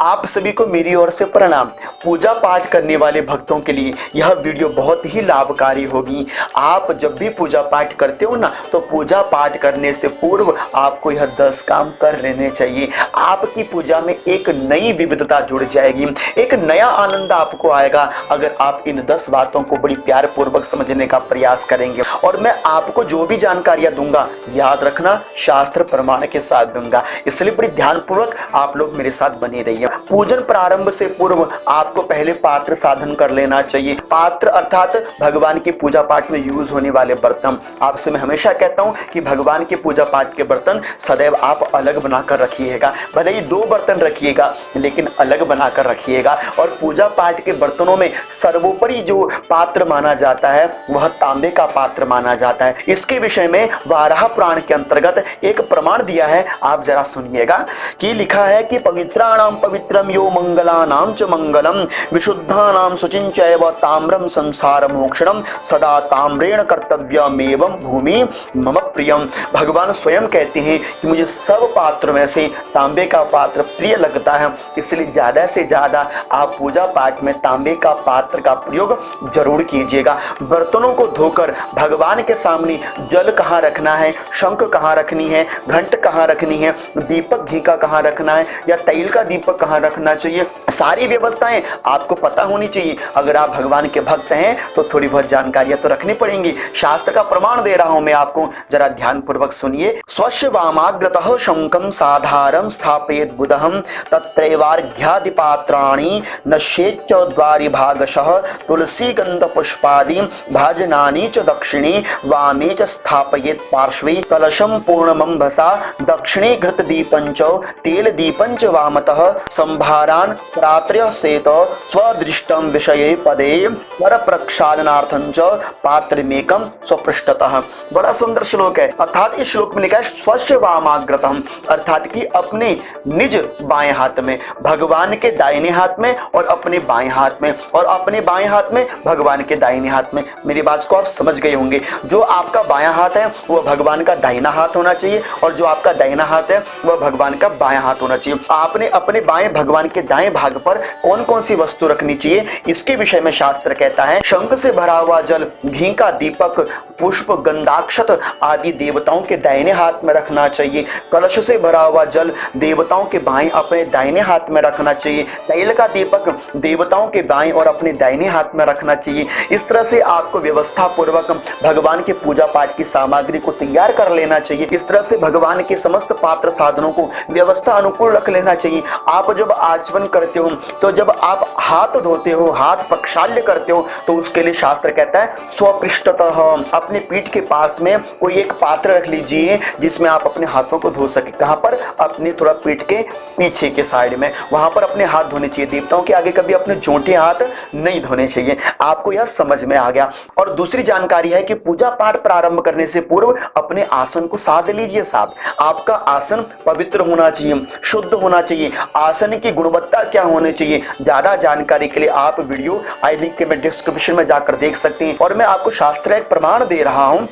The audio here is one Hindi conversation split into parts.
आप सभी को मेरी ओर से प्रणाम। पूजा पाठ करने वाले भक्तों के लिए यह वीडियो बहुत ही लाभकारी होगी। आप जब भी पूजा पाठ करते हो ना, तो पूजा पाठ करने से पूर्व आपको यह 10 काम कर लेने चाहिए। आपकी पूजा में एक नई विविधता जुड़ जाएगी, एक नया आनंद आपको आएगा अगर आप इन 10 बातों को बड़ी प्यार पूर्वक समझने का प्रयास करेंगे। और मैं आपको जो भी जानकारियां दूंगा, याद रखना शास्त्र प्रमाण के साथ दूंगा, इसलिए बड़ी ध्यान पूर्वक आप लोग मेरे साथ बने रहिए। पूजन प्रारंभ से पूर्व आपको पहले पात्र साधन कर लेना चाहिए। पात्र अर्थात भगवान की पूजा पाठ में यूज होने वाले बर्तन। आपसे मैं हमेशा कहता हूं कि भगवान के पूजा पाठ के बर्तन सदैव आप अलग बनाकर रखिएगा। भले ही 2 बर्तन रखिएगा, लेकिन अलग बनाकर रखिएगा। और पूजा पाठ के बर्तनों में सर्वोपरि जो पात्र माना जाता है वह तांबे का पात्र माना जाता है। इसके विषय में वाराह पुराण के अंतर्गत एक प्रमाण दिया है, आप जरा सुनिएगा। कि लिखा है कि पवित्राणाम पवित्रम यो मंगलानां च मंगलम विशुद्धानां शुचिंचैव ताम्रम संसार मोक्षणम सदा ताम्रेण कर्तव्यमेवं भूमि मम प्रियम। भगवान स्वयं कहते हैं कि मुझे सब पात्र में से तांबे का पात्र प्रिय लगता है, इसलिए ज्यादा से ज्यादा आप पूजा पाठ में तांबे का पात्र का प्रयोग जरूर कीजिएगा। बर्तनों को धोकर भगवान के सामने जल कहाँ रखना है, शंख कहाँ रखनी है, घंट कहाँ रखनी है, दीपक घी का कहाँ रखना है या तैल का दीपक कहाँ रखना चाहिए, सारी व्यवस्थाएं आपको पता होनी चाहिए। अगर आप भगवान के भक्त हैं तो थोड़ी बहुत जानकारियां तो रखनी पड़ेंगी। शास्त्र का प्रमाण दे रहा हूं मैं आपको, जरा ध्यान पूर्वक सुनिए। स्वस्य वामाग्रतः शंकं साधारं स्थापयेत् बुधं तत्रैवार्घ्यादि पात्राणि नश्येच्च द्वारि भागशः तुलसी गंध पुष्पादि भाजनानि च दक्षिणे वामे च स्थापयेत् पार्श्वे कलशं पूर्णमंभसा दक्षिणे घृत दीपंच तेल दीपंच वामतः संभारान प्रात्रय सेत स्वदृष्टम विषये पदे पर प्रक्षालनार्थं च पात्रमेकं स्वपृष्ठतः। बड़ा सुंदर श्लोक है। अर्थात इस श्लोक में लिखा है स्वस्य वामाग्रतम, अर्थात कि अपने निज बाएं हाथ में, भगवान के दाहिने हाथ में और अपने बाएं हाथ में, और अपने बाएं हाथ में भगवान के दाहिने हाथ में। मेरी बात को आप समझ गए होंगे। जो आपका बायां हाथ है वह भगवान का दाहिना हाथ होना चाहिए, और जो आपका दाहिना हाथ है वह भगवान का बायां हाथ होना चाहिए। आपने अपने बाएं भगवान के दाएं भाग पर कौन कौन सी वस्तु रखनी चाहिए, इसके विषय में शास्त्र कहता है शंख से भरा हुआ जल, घी का दीपक, पुष्प, गंधाक्षत आदि देवताओं के दाहिने हाथ में रखना चाहिए। कलश से भरा हुआ जल देवताओं के बाएं अपने दाहिने हाथ में रखना चाहिए। तैल का दीपक देवताओं के बाएं और अपने दाहिने हाथ में रखना चाहिए। इस तरह से आपको व्यवस्था पूर्वक भगवान के पूजा पाठ की सामग्री को तैयार कर लेना चाहिए। इस तरह से भगवान के समस्त पात्र साधनों को व्यवस्था अनुकूल रख लेना चाहिए। आप जब आचमन करते हो, तो जब आप हाथ धोते हो, हाथ प्रक्षाल्य करते हो, तो उसके लिए शास्त्र कहता है स्वपृष्ठतः, अपने पीठ के पास में कोई एक पात्र रख लीजिए जिसमें आप अपने हाथों को धो सके। कहां पर? अपने थोड़ा पीठ के पीछे के साइड में, वहां पर अपने हाथ धोने चाहिए। देवताओं के आगे कभी अपने जोंटे हाथ नहीं धोने चाहिए। आपको यह समझ में आ गया। और दूसरी जानकारी है कि पूजा पाठ प्रारंभ करने से पूर्व अपने आसन को साध लीजिए साहब। आपका आसन पवित्र होना चाहिए, शुद्ध होना चाहिए। आसन की गुणवत्ता क्या होनी चाहिए, ज्यादा जानकारी के लिए आप वीडियो आई लिंक के में डिस्क्रिप्शन में जाकर देख सकते हैं। और मैं आपको शास्त्र एक प्रमाण दे रहा हूं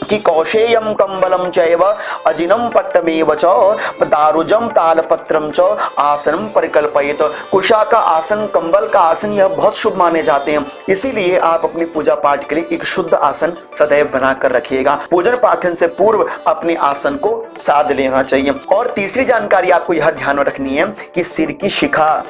कि कौशेयम कंबलम चैव अजिनम पट्टमेव च दारुजम तालपत्रम च आसनम परिकल्पयेत। कुशा का आसन, कंबल का आसन, यह बहुत शुभ माने जाते हैं। इसीलिए आप अपनी पूजा पाठ के लिए एक शुद्ध आसन सदैव बनाकर रखिएगा। पूजन पाठन से पूर्व अपने आसन को साध लेना चाहिए। और तीसरी जानकारी आपको यह ध्यान में रखनी है कि सिर की शिखा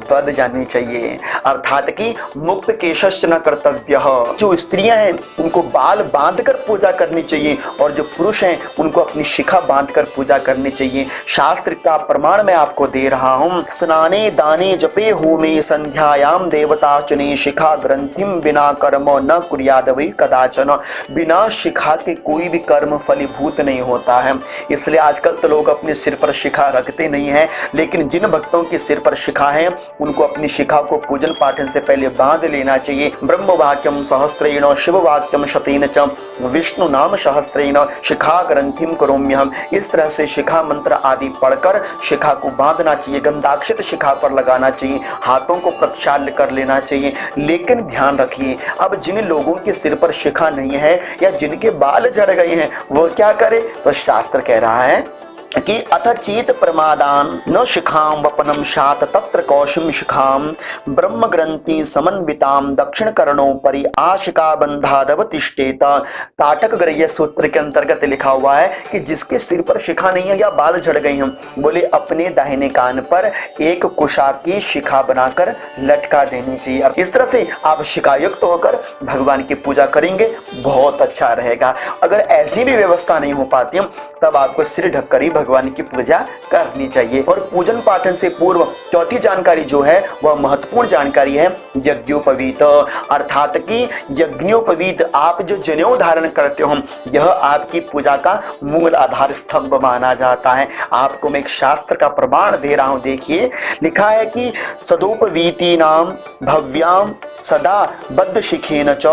बद जानी चाहिए, अर्थात कि मुक्त केशश्च न कर्तव्य। जो स्त्रियां हैं उनको बाल बांधकर पूजा करनी चाहिए, और जो पुरुष हैं उनको अपनी शिखा बांधकर पूजा करनी चाहिए। शास्त्र का प्रमाण मैं आपको दे रहा हूं। स्नाने दाने जपे होमे संध्यायाम देवतार्चने शिखा ग्रंथिम बिना कर्म न कुर्याद वै कदाचन। बिना शिखा के कोई भी कर्म फलीभूत नहीं होता है। इसलिए आजकल तो लोग अपने सिर पर शिखा रखते नहीं है, लेकिन जिन भक्तों के सिर पर शिखा है उनको अपनी शिखा को पूजन पाठन से पहले बांध लेना चाहिए। ब्रह्म वाक्यम सहस्त्रेण शिव वाक्यम शतेन च विष्णु नाम सहस्त्रेण शिखा ग्रंथिम करोम्यहम। इस तरह से शिखा मंत्र आदि पढ़कर शिखा को बांधना चाहिए। गंधाक्षत शिखा पर लगाना चाहिए, हाथों को प्रक्षाल्य कर लेना चाहिए। लेकिन ध्यान रखिए, अब जिन लोगों के सिर पर शिखा नहीं है या जिनके बाल झड़ गए हैं वो क्या करे? तो शास्त्र कह रहा है कि अथ चेत प्रमादान न शिखाम वपनम शात तत्र कौशम शिखाम ब्रह्म ग्रंथि समन्विताम दक्षिण कर्णोपरि आशिका बंधादव तिष्ठेत। ताटक ग्रह्य सूत्र के अंतर्गत लिखा हुआ है कि जिसके सिर पर शिखा नहीं है या बाल झड़ गए हैं, बोले अपने दाहिने कान पर एक कुशा की शिखा बनाकर लटका देनी चाहिए। इस तरह से आप शिखायुक्त होकर भगवान की पूजा करेंगे, बहुत अच्छा रहेगा। अगर ऐसी भी व्यवस्था नहीं हो पाती तब आपको सिर ढककर ही भगवान की पूजा करनी चाहिए। और पूजन पाठन से पूर्व चौथी जानकारी जो है वह महत्वपूर्ण जानकारी है यज्ञोपवीत, अर्थात कि यज्ञोपवीत आप जो जनेऊ धारण करते हो यह आपकी पूजा का मूल आधार स्तंभ माना जाता है। आपको मैं एक शास्त्र का प्रमाण दे रहा हूं, देखिए लिखा है कि सदोपवीति नाम भव्याम सदा बद्ध शिखेन च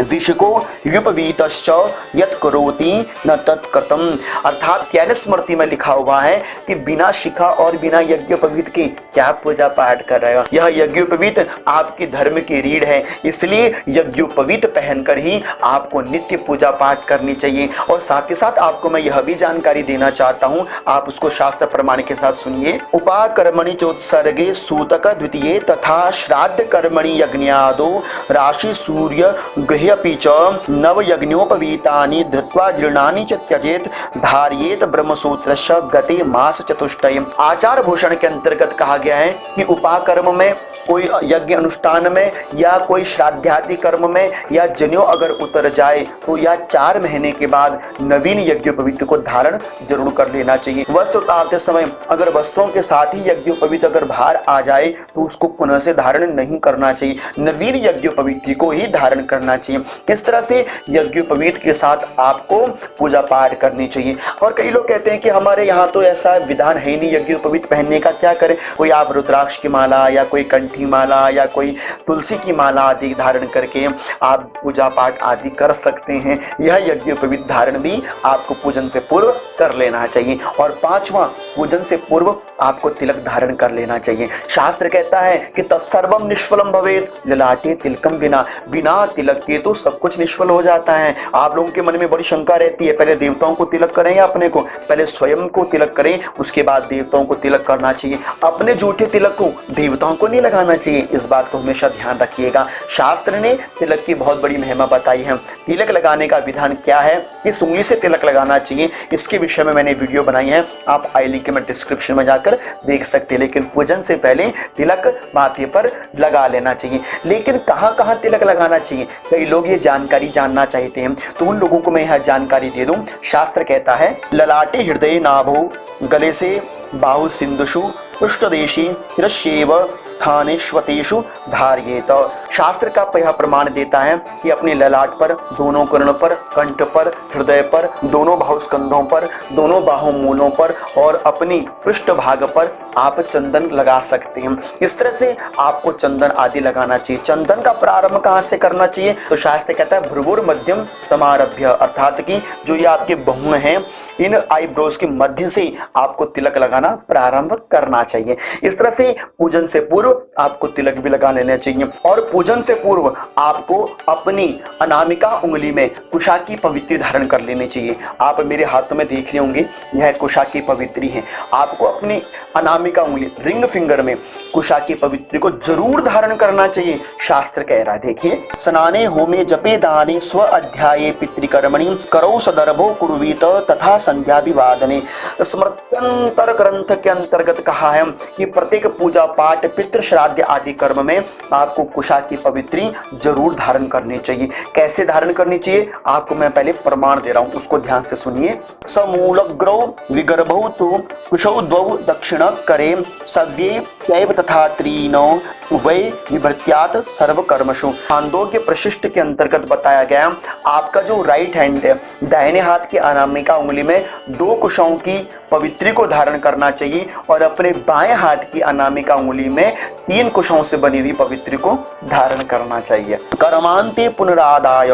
विषको युपवीतश्च यत् करोति न तत्कृतम। अर्थात ज्ञान स्मृति में लिखा हुआ है कि बिना शिखा और बिना यज्ञोपवीत के क्या पूजा पाठ कर रहे हो। यह यज्ञोपवीत आपकी धर्म की रीढ़ है, इसलिए यज्ञोपवीत पहनकर ही आपको नित्य पूजा पाठ करनी चाहिए। और साथ ही साथ आपको मैं यह भी जानकारी देना चाहता हूं, आप उसको शास्त्र प्रमाण के साथ सुनिए। उपाकर्मणि चोत्सर्गे सूतक द्वितीये तथा श्राद्ध कर्मणि यज्ञादो राशि सूर्य गृह्यपि च नव यज्ञोपवीतानि धृत्वा जीर्णानि च त्यजेत धार्येत ब्रह्मसूत्रस्य गते मास चतुष्टय। आचार भूषण के अंतर्गत कहा गया है कि उपाकर्म में, कोई यज्ञ अनुष्ठान में या कोई श्राद्धादि कर्म में या जनेऊ अगर उतर जाए तो या 4 महीने के बाद नवीन यज्ञोपवीत को धारण जरूर कर लेना चाहिए। वस्त्र उतारते समय अगर वस्त्रों के साथ ही यज्ञोपवीत अगर बाहर आ जाए तो उसको पुनः से धारण नहीं करना चाहिए, नवीन यज्ञोपवीत को ही धारण करना चाहिए। इस तरह से यज्ञोपवीत के साथ आपको पूजा पाठ करनी चाहिए। और कई लोग कहते हैं कि हमारे यहाँ तो ऐसा विधान है नहीं यज्ञोपवीत पहनने का, क्या करें? कोई आप रुद्राक्ष की माला या कोई कंठी माला या कोई तुलसी की माला आदि धारण करके आप पूजा पाठ आदि कर सकते हैं। यह यज्ञोपवीत धारण भी आपको पूजन से पूर्व कर लेना चाहिए। और 5वां, पूजन से पूर्व आपको तिलक धारण कर लेना चाहिए। शास्त्र कहता है कि तत्सर्वम निष्फलम भवेत ललाटे तिलकम बिना, बिना तिलक के तो सब कुछ निष्फल हो जाता है। आप लोगों के मन में बड़ी शंका रहती है, पहले देवताओं को तिलक करें या अपने को? पहले स्वयं को तिलक करें, उसके बाद देवताओं को तिलक करना चाहिए। अपने झूठे तिलक को देवताओं को नहीं लगाना चाहिए, इस बात को हमेशा ध्यान रखिएगा। शास्त्र ने तिलक की बहुत बड़ी महिमा बताई है। तिलक लगाने का विधान क्या है, किस उंगली से तिलक लगाना चाहिए, इसके विषय में मैंने वीडियो बनाई है, आप आई लिंक में डिस्क्रिप्शन में जाकर देख सकते हैं। लेकिन पूजन से पहले तिलक माथे पर लगा लेना चाहिए। लेकिन कहां कहां तिलक लगाना चाहिए, कई लोग ये जानकारी जानना चाहते हैं, तो उन लोगों को मैं यह जानकारी दे दूं। शास्त्र कहता है ललाटे हृदय नाभो गले से बाहु सिंधुषु पृष्ठदेशी शिरस्येव स्थानेष्वतेषु धार्येत। शास्त्र का यह प्रमाण देता है कि अपने ललाट पर, दोनों कर्ण पर, कंठ पर, हृदय पर, दोनों बाहुस्कंधों पर, दोनों बाहु मूलों पर और अपनी पृष्ठ भाग पर आप चंदन लगा सकते हैं। इस तरह से आपको चंदन आदि लगाना चाहिए। चंदन का प्रारंभ कहाँ से करना चाहिए? तो शास्त्र कहता है भ्रुवुर मध्यम समारभ्य, अर्थात कि जो ये आपके बाहुएं हैं इन आईब्रोज के मध्य से आपको तिलक लगाना प्रारंभ करना चाहिए। इस तरह से पूजन से पूर्व आपको तिलक भी लगा लेना चाहिए। और पूजन से पूर्व आपको अपनी अनामिका उंगली में कुशा की पवित्री धारण कर लेनी चाहिए। आप मेरे हाथों में देख रहे होंगे, यह कुशा की पवित्री है। आपको अपनी अनामिका उंगली, रिंग फिंगर में कुशा की पवित्री को जरूर धारण करना चाहिए। शास्त्र कह रहा है, देखिए स्नाने होमे जपे दाने स्व अध्याये पितृकर्मणि करौ सदर्भो कुर्वीत तथा संध्या विवादने। स्मृत्यंतर ग्रंथ के अंतर्गत कहा है कि प्रत्येक पूजा पाठ, पितृ श्राद्ध आदि कर्म में आपको कुशा की पवित्री जरूर धारण करनी चाहिए। कैसे धारण करनी चाहिए आपको मैं पहले प्रमाण दे रहा हूं, उसको ध्यान से सुनिए। समूलग्रौ विगर्भौ तु कुशौ द्वौ दक्षिण करे सव्ये चैव तथा त्रीनो वै विभृत्यात् सर्व कर्मसु। छांदोग्य प्रशिष्ट के अंतर्गत बताया गया आपका जो राइट हैंड है, दाहिने हाथ की अनामिका उंगली में 2 कुशाओं की पवित्री को धारण करना चाहिए और अपने बाएं हाथ की अनामिका उंगली में 3 कुशाओं से बनी हुई पवित्री को धारण करना चाहिए। कर्मांते पुनरादाय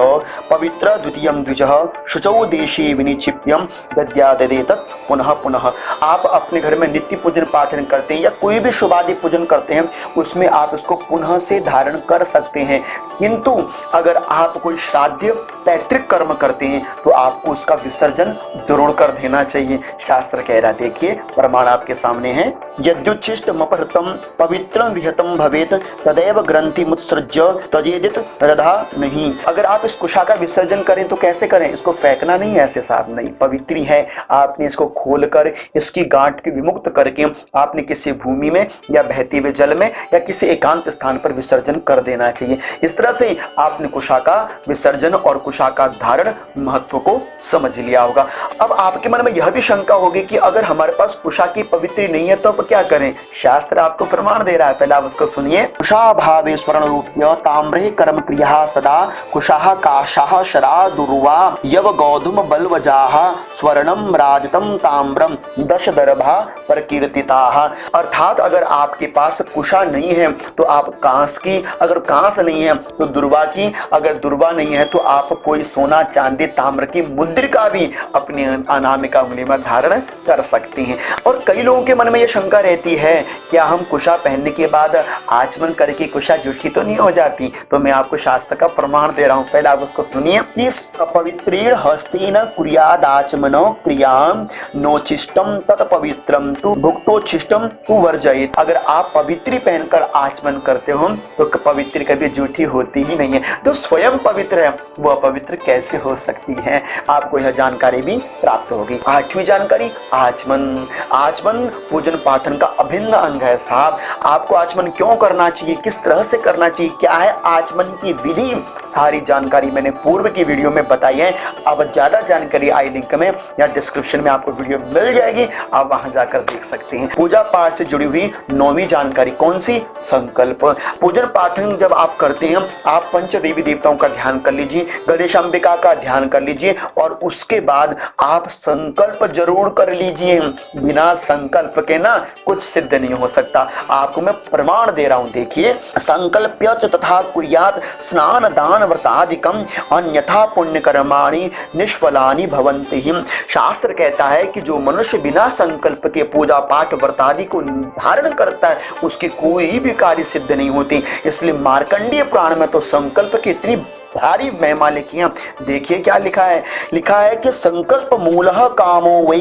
पवित्र द्वितीयम द्विजः शुचौ देशे विनिक्षिप्यम दद्यादेत पुनः पुनः। आप अपने घर में नित्य पूजन पाठन करते हैं या कोई भी शुभ आदि पूजन करते हैं, उसमें आप इसको पुनः से धारण कर सकते हैं। किंतु अगर आप कोई श्राद्ध पैतृक कर्म करते हैं तो आपको उसका विसर्जन जरूर कर देना चाहिए, शास्त्र कह रहा है। देखिए प्रमाण आपके सामने है। यद्युच्छिष्टमपहृतं पवित्रं विहतं भवेत् तदैव ग्रंथि मुत्सृज्य त्यजेदित रधा नहीं। अगर आप इस कुशा का विसर्जन करें तो कैसे करें? इसको फेंकना नहीं, ऐसे साफ नहीं, पवित्री है, आपने इसको खोलकर इसकी गांठ के विमुक्त करके आपने किसी भूमि में या बहते हुए जल में या किसी एकांत स्थान पर विसर्जन कर देना चाहिए। इस तरह से आपने कुशा का विसर्जन और कुशा का धारण महत्व को समझ लिया होगा। अब आपके मन में यह भी शंका होगी कि अगर हमारे पास कुशा की पवित्री नहीं है तो अब क्या करें? शास्त्र आपको प्रमाण दे रहा है, पहले आप उसको सुनिए। कुशा भावे स्वर्ण रूप्य ताम्रे कर्म क्रिया सदा कुशाह काशाह शरा दुर्वा यव गौधुम बलवजाह स्वर्णम राजतम ताम्रम दश दर्भा प्रकीर्तिताः। अर्थात अगर आपके पास कुशा नहीं है तो आप कांस की, अगर कांस नहीं है तो दुर्वा की, अगर दुर्वा नहीं है तो आप कोई सोना चांदी ताम्र की मुद्रिका भी अपनी अनामिका उंगली में धारण कर सकते हैं। और कई लोगों के मन में यह शंका रहती है क्या हम कुशा पहनने के बाद आचमन करके कुशा जूठी तो नहीं हो जाती? तो मैं आपको शास्त्र का प्रमाण दे रहा हूं, पहले आप उसको सुनिए। सपवित्रेण हस्तेन कुर्यादाचमनो क्रियाम नोचिष्टम तत्पवित्रम तु भुक्तोच्छिष्टम तु वर्जयेत्। अगर आप पवित्री पहनकर आचमन करते हो तो पवित्र कभी जूठी होती ही नहीं है। तो स्वयं पवित्र है वो अपवित्र कैसे हो सकती है? आपको यह जानकारी भी प्राप्त होगी। आठवीं जानकारी, आचमन। आचमन पूजन पाठन का अभिन्न अंग है साहब। आपको आचमन क्यों करना चाहिए, किस तरह से करना चाहिए, क्या है आचमन की विधि, सारी जानकारी मैंने पूर्व की वीडियो में बताई है। अब ज्यादा जानकारी आई लिंक में या डिस्क्रिप्शन में आपको वीडियो मिल जाएगी, आप वहां जाकर देख सकते हैं। पूजा पाठ से जुड़ी हुई 9वीं जानकारी कौन सी? संकल्प। पूजन पाठन जब आप करते हैं आप पंच देवी देवताओं का ध्यान कर लीजिए, गणेश अंबिका का ध्यान कर लीजिए और उसके बाद आप संकल्प जरूर कर लीजिए। बिना संकल्प के ना कुछ सिद्ध नहीं हो सकता। आपको मैं प्रमाण दे रहा हूं, देखिए। संकल्प्य च तथा कुर्यात् स्नान दान व्रतादिकम अन्यथा पुण्य कर्माणि निष्फलानि भवन्ति। शास्त्र कहता है कि जो मनुष्य बिना संकल्प के पूजा पाठ व्रतादि को धारण करता है उसकी कोई भी कार्य सिद्ध नहीं होती। इसलिए मार्कंडेय पुराण में तो संकल्प की इतनी भारी महिमा लिखी है। देखिए क्या लिखा है, लिखा है कि संकल्प मूलः कामो वै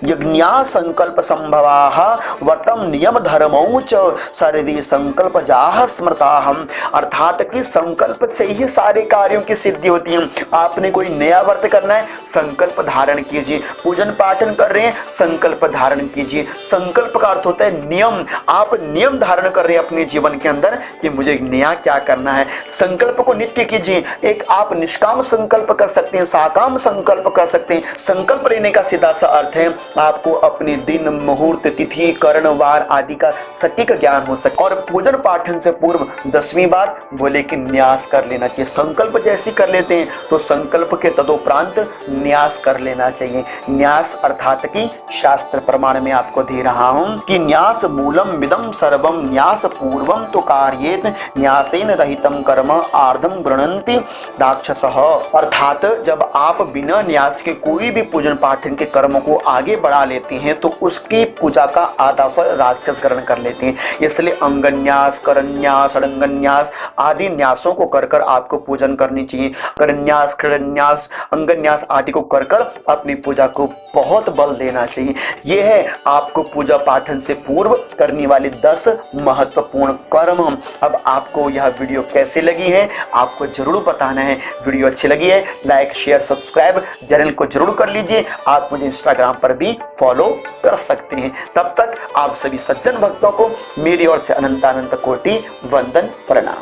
यज्ञा संकल्प संभवाः व्रतम नियम धर्मौ च सर्वे संकल्प जाह स्मृताः। अर्थात कि संकल्प से ही सारे कार्यों की सिद्धि होती है। आपने कोई नया व्रत करना है, संकल्प धारण कीजिए। पूजन पाठन कर रहे हैं, संकल्प धारण कीजिए। संकल्प का अर्थ होता है नियम। आप नियम धारण कर रहे हैं अपने जीवन के अंदर कि मुझे नया क्या करना है। संकल्प को नित्य कीजिए। एक आप निष्काम संकल्प कर सकते हैं, साकाम संकल्प कर सकते हैं। संकल्प लेने का सीधा सा अर्थ है आपको अपने दिन मुहूर्त तिथि करण वार आदि का सटीक ज्ञान हो सके। और पूजन पाठन से पूर्व 10वीं बार बोले कि न्यास कर लेना चाहिए। संकल्प जैसी कर लेते हैं तो संकल्प के तदोपरांत न्यास कर लेना चाहिए। न्यास अर्थात कि शास्त्र प्रमाण में आपको दे रहा हूं कि न्यास मूलम विदम सर्वम न्यास पूर्वम तो कार्येत न्यासेन रहितम कर्म आर्धम गृह्णन्ति राक्षसः। अर्थात जब आप बिना न्यास के कोई भी पूजन पाठन के कर्मों को आगे बढ़ा लेते हैं तो उसकी पूजा का आधा फल राक्षस ग्रहण कर लेते हैं। इसलिए अंगन्यास, करन्यास, अड़ंगन्यास आदि न्यासों को कर कर आपको पूजन करनी चाहिए। करन्यास, खड़न्यास, अंगन्यास आदि को कर कर अपनी पूजा को बहुत बल देना चाहिए। यह है आपको पूजा पाठन से पूर्व करने वाले 10 महत्वपूर्ण कर्म। अब आपको यह वीडियो कैसे लगी है आपको जरूर बताना है। वीडियो अच्छी लगी है लाइक शेयर सब्सक्राइब चैनल को जरूर कर लीजिए। आप मुझे इंस्टाग्राम पर भी फॉलो कर सकते हैं। तब तक आप सभी सज्जन भक्तों को मेरी ओर से अनंत अनंत कोटि वंदन प्रणाम।